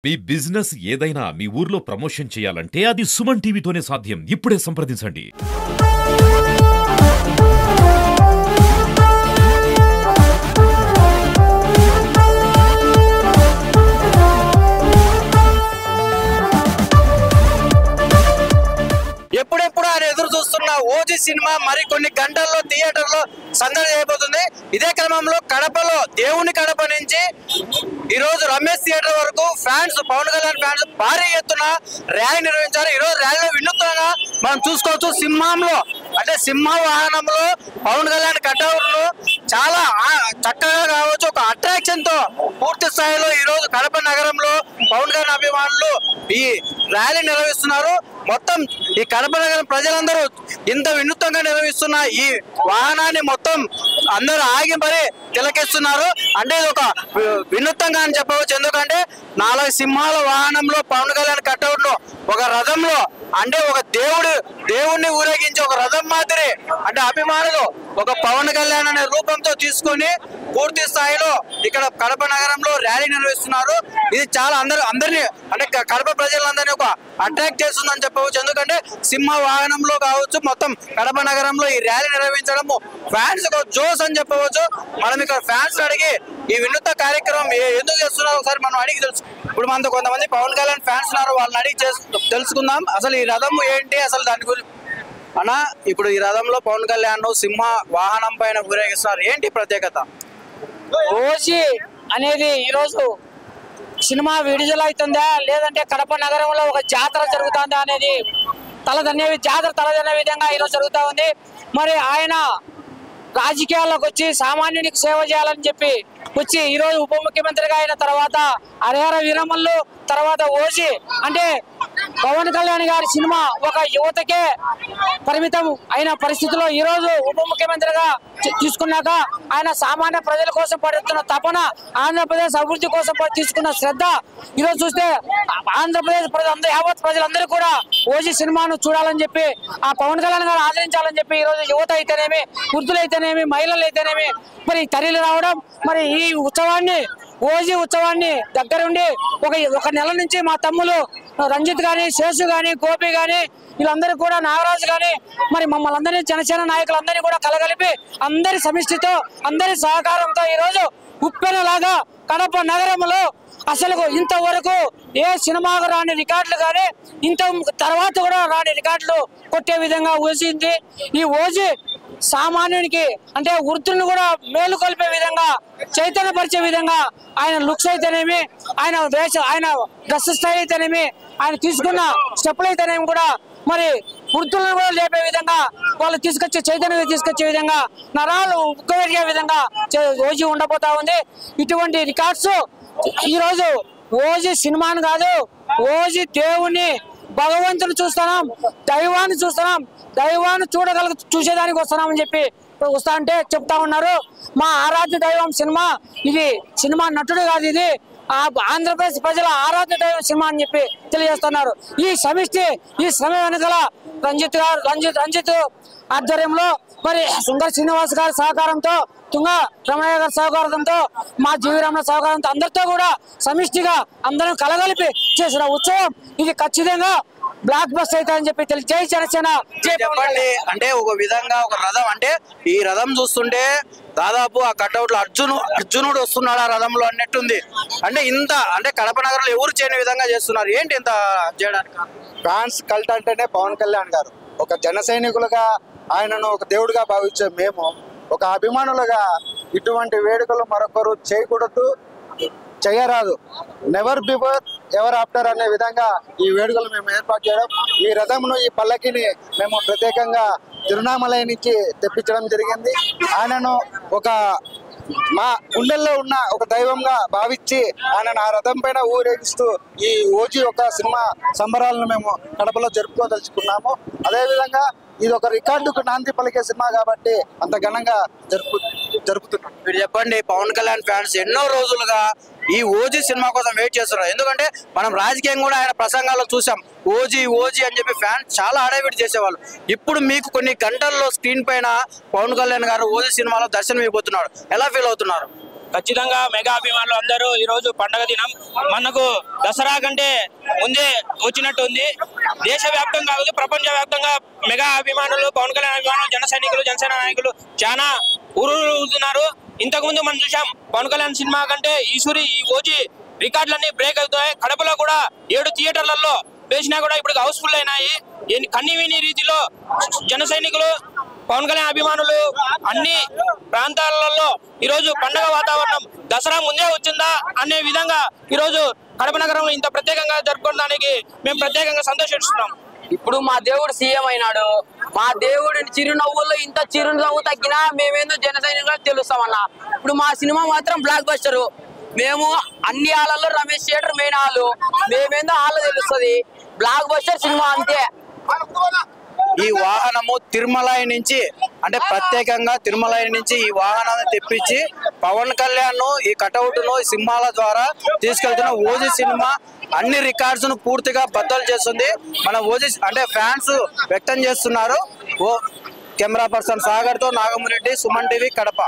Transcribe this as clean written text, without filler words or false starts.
మీ business ఏదైనా మీ ఊర్లో promotion చేయాలంటే అది సుమన్ టీవీతోనే సాధ్యం. ఇప్పుడే సంప్రదించండి. ఎప్పుడెప్పుడు ఆయన ఎదురు చూస్తున్న ఓజీ సినిమా మరి కొన్ని గంటల్లో థియేటర్లో సందడి చేయబోతుంది. ఇదే క్రమంలో కడపలో దేవుని కడప నుంచి ఈ రోజు రమేష్ థియేటర్ వరకు ఫ్యాన్స్, పవన్ కళ్యాణ్ ఫ్యాన్స్ భారీ ఎత్తున ర్యాలీ నిర్వహించారు. ఈ రోజు ర్యాలీలో వినూత్నంగా మనం చూసుకోవచ్చు. సింహంలో అంటే సింహ వాహనంలో పవన్ కళ్యాణ్ కటౌట్లు చాలా చక్కగా కావచ్చు, ఒక అట్రాక్షన్ తో పూర్తి స్థాయిలో ఈ రోజు కడప నగరంలో పవన్ కళ్యాణ్ అభిమానులు ఈ ర్యాలీ నిర్వహిస్తున్నారు. మొత్తం ఈ కడప నగరం ప్రజలందరూ ఇంత వినూత్నంగా నిర్వహిస్తున్న ఈ వాహనాన్ని మొత్తం అందరూ ఆగి మరి తిలకిస్తున్నారు. అంటే ఇది ఒక వినూత్నంగా అని చెప్పవచ్చు. ఎందుకంటే 4 సింహాల వాహనంలో పవన్ కళ్యాణ్ కటౌట్ ఒక రథంలో అంటే ఒక దేవుడిని ఊరేగించి ఒక రథం మాదిరి అంటే అభిమానులు ఒక పవన్ కళ్యాణ్ అనే రూపంతో తీసుకొని పూర్తి స్థాయిలో ఇక్కడ కడప నగరంలో ర్యాలీ నిర్వహిస్తున్నారు. ఇది చాలా అందరినీ అంటే కడప ప్రజలందరినీ ఒక అట్రాక్ట్ చేస్తుందని చెప్పవచ్చు. ఎందుకంటే సింహ వాహనంలో కావచ్చు మొత్తం కడప నగరంలో ఈ ర్యాలీ నిర్వహించడము ఫ్యాన్స్ జోస్ అని చెప్పవచ్చు. మనం ఇక్కడ ఫ్యాన్స్ అడిగి ఈ వినూత్న కార్యక్రమం ఎందుకు చేస్తున్నారో ఒకసారి మనం అడిగి తెలుసు. ఇప్పుడు మనతో కొంతమంది పవన్ కళ్యాణ్ ఫ్యాన్స్ ఉన్నారు, వాళ్ళని అడిగి తెలుసుకుందాం. అసలు ఈ రథం ఏంటి, అసలు దాని గురించి అన్నా. ఇప్పుడు ఈ రథంలో పవన్ కళ్యాణ్ సింహ వాహనం పైన ఊరేగిస్తున్నారు, ఏంటి ప్రత్యేకత? ఓజీ అనేది ఈరోజు సినిమా విడుదల అవుతుందా లేదంటే కడప నగరంలో ఒక జాతర జరుగుతుందా అనేది జాతర తలదన్నే విధంగా ఈరోజు జరుగుతూ ఉంది. మరి ఆయన రాజకీయాల్లోకి వచ్చి సామాన్యునికి సేవ చేయాలని చెప్పి వచ్చి ఈరోజు ఉప ముఖ్యమంత్రిగా అయిన తర్వాత హరిహర వీరమల్లు తర్వాత ఓజీ అంటే పవన్ కళ్యాణ్ గారి సినిమా ఒక యువతకే పరిమితం అయిన పరిస్థితిలో ఈరోజు ఉప ముఖ్యమంత్రిగా తీసుకున్నాక ఆయన సామాన్య ప్రజల కోసం పడుతున్న తపన, ఆంధ్రప్రదేశ్ అభివృద్ధి కోసం తీసుకున్న శ్రద్ధ ఈరోజు చూస్తే ఆంధ్రప్రదేశ్ యావత్ ప్రజలందరూ కూడా ఓజీ సినిమాను చూడాలని చెప్పి ఆ పవన్ కళ్యాణ్ గారు ఆదరించాలని చెప్పి ఈరోజు యువత అయితేనేమి, వృద్ధులైతేనేమి, మహిళలు అయితేనేమి మరి తరలి రావడం. మరి ఈ ఉత్సవాన్ని ఓజీ ఉత్సవాన్ని దగ్గరుండి ఒక నెల నుంచి మా తమ్ములు రంజిత్ గాని, శేషు గాని, గోపి గాని వీళ్ళందరూ కూడా, నాగరాజు గాని మరి మమ్మల్ని అందరినీ జనసేన నాయకులందరినీ కూడా కలగలిపి అందరి సమిష్టితో అందరి సహకారంతో ఈరోజు ఉప్పెనలాగా కడప నగరంలో అసలు ఇంతవరకు ఏ సినిమాకు రాని రికార్డులు కానీ ఇంత తర్వాత కూడా రాని రికార్డులు కొట్టే విధంగా ఊసింది. ఈ ఓజీ సామాన్యునికి అంటే వృద్ధులను కూడా మేలుకొల్పే విధంగా, చైతన్యపరిచే విధంగా ఆయన లుక్స్ అయితేనేమి, ఆయన డ్రెస్ స్టైల్ అయితేనేమి, ఆయన తీసుకున్న స్టెప్పులు అయితేనేమి కూడా మరి వృద్ధులను కూడా లేపే విధంగా, వాళ్ళు చైతన్యంగా తీసుకొచ్చే విధంగా, నరాలు ఉక్కవేగే విధంగా ఓజీ ఉండబోతా ఉంది. ఇటువంటి రికార్డ్స్ ఈరోజు ఓజీ సినిమాను కాదు, ఓజీ దేవుణ్ణి, భగవంతుని చూస్తున్నాం, దైవాన్ని చూస్తున్నాం, దైవాన్ని చూసేదానికి వస్తున్నామని చెప్పి వస్తా అంటే చెప్తా ఉన్నారు. మా ఆరాధ్య దైవం సినిమా, ఇది సినిమా నటుడు కాదు, ఇది ఆంధ్రప్రదేశ్ ప్రజల ఆరాధ్య దైవం సినిమా అని చెప్పి తెలియజేస్తున్నారు. ఈ సమిష్టి, ఈ శ్రమ వెనుకల రంజిత్ ఆధ్వర్యంలో మరి సుందర్ శ్రీనివాస్ గారి సహకారంతో, తుంగ రమణయ్య గారి సహకారంతో, మా జీవి రమణ సహకారంతో అందరితో కూడా సమిష్టిగా అందరం కలగలిపి చేసిన ఉత్సవం ఇది ఖచ్చితంగా బ్లాక్ బస్ అవుతాయని చెప్పి జై జనసేన. చెప్పండి, అంటే ఒక విధంగా ఒక రథం, అంటే ఈ రథం చూస్తుంటే దాదాపు ఆ కట్అవుట్ లో అర్జునుడు వస్తున్నాడు ఆ రథంలో అన్నట్టుంది. అంటే ఇంత అంటే కడప నగరంలో ఎవరు చేయని విధంగా చేస్తున్నారు, ఏంటి ఇంత చేయడానికి? ఫ్యాన్స్ కల్ట్ అంటేనే పవన్ కళ్యాణ్ గారు. ఒక జన సైనికులుగా ఆయనను ఒక దేవుడిగా భావించే మేము, ఒక అభిమానులుగా ఇటువంటి వేడుకలు మరొకరు చేయకూడదు, చేయరాదు, నెవర్ బిఫోర్ ఎవర్ ఆఫ్టర్ అనే విధంగా ఈ వేడుకలు మేము ఏర్పాటు చేయడం, ఈ రథంను, ఈ పల్లకిని మేము ప్రత్యేకంగా తిరునామలై నుంచి తెప్పించడం జరిగింది. ఆయనను ఒక మా గుండెల్లో ఉన్న ఒక దైవంగా భావించి ఆయనను ఆ రథం పైన ఊరేగిస్తూ ఈ ఓజీ ఒక సినిమా సంబరాలను మేము కడపలో జరుపుకోదలుచుకున్నాము. అదేవిధంగా ఇది ఒక రికార్డుకు నాంది పలికే సినిమా కాబట్టి అంత ఘనంగా జరుపుతున్నాం. మీరు చెప్పండి, పవన్ కళ్యాణ్ ఫ్యాన్స్ ఎన్నో రోజులుగా ఈ ఓజీ సినిమా కోసం వెయిట్ చేస్తున్నారు. ఎందుకంటే మనం రాజకీయం కూడా ఆయన ప్రసంగాల్లో చూసాం, ఓజీ అని చెప్పి ఫ్యాన్స్ చాలా హడావిడి చేసేవాళ్ళు. ఇప్పుడు మీకు కొన్ని గంటల్లో స్క్రీన్ పైన పవన్ కళ్యాణ్ గారు ఓజీ సినిమాలో దర్శనం ఇవ్వబోతున్నాడు, ఎలా ఫీల్ అవుతున్నారు? ఖచ్చితంగా మెగా అభిమానులు అందరూ ఈ రోజు పండగ దినం. మనకు దసరా కంటే ముందే వచ్చినట్టు ఉంది. దేశవ్యాప్తంగా కాదు, ప్రపంచ వ్యాప్తంగా మెగా అభిమానులు, పవన్ కళ్యాణ్ అభిమానులు, జన సైనికులు, జనసేన నాయకులు చాలా ఊరుతున్నారు. ఇంతకు ముందు మనం చూసాం పవన్ కళ్యాణ్ సినిమా కంటే ఈ ఓజీ రికార్డులన్నీ బ్రేక్ అవుతాయి. కడపలో కూడా 7 థియేటర్లలో వేసినా కూడా ఇప్పుడు హౌస్ఫుల్ అయినాయి. కన్నీవిని రీతిలో జన సైనికులు, పవన్ కళ్యాణ్ అభిమానులు అన్ని ప్రాంతాలలో ఈరోజు పండగ వాతావరణం దసరా ముందే వచ్చిందా అనే విధంగా ఈరోజు కడప నగరంలో ఇంత ప్రత్యేకంగా జరుపుకోవడానికి మేము ప్రత్యేకంగా సంతోషిస్తున్నాం. ఇప్పుడు మా దేవుడు సీఎం అయినాడు. మా దేవుడి చిరునవ్వుల్లో ఇంత చిరునవ్వు తగ్గినా మేమేందో జన సైనికులు తెలుస్తామన్నా. ఇప్పుడు మా సినిమా మాత్రం బ్లాక్ బస్టర్. మేము అన్ని హాలలో రమేష్ థియేటర్ మెయిన్ హాల్, మేమేందో హాల్లో తెలుస్తుంది. బ్లాక్ బస్టర్ సినిమా అంతే. ఈ వాహనము తిరుమలై నుంచి అంటే ప్రత్యేకంగా తిరుమలై నుంచి ఈ వాహనాన్ని తెప్పించి పవన్ కళ్యాణ్ ఈ కటౌట్ ను సింహాల ద్వారా తీసుకెళ్తున్న ఓజీ సినిమా అన్ని రికార్డ్స్ ను పూర్తిగా బద్దలు చేస్తుంది. మన ఓజీ అంటే ఫ్యాన్స్ వ్యక్తం చేస్తున్నారు. కెమెరా పర్సన్ సాగర్ తో నాగమురెడ్డి, సుమన్ టీవీ, కడప.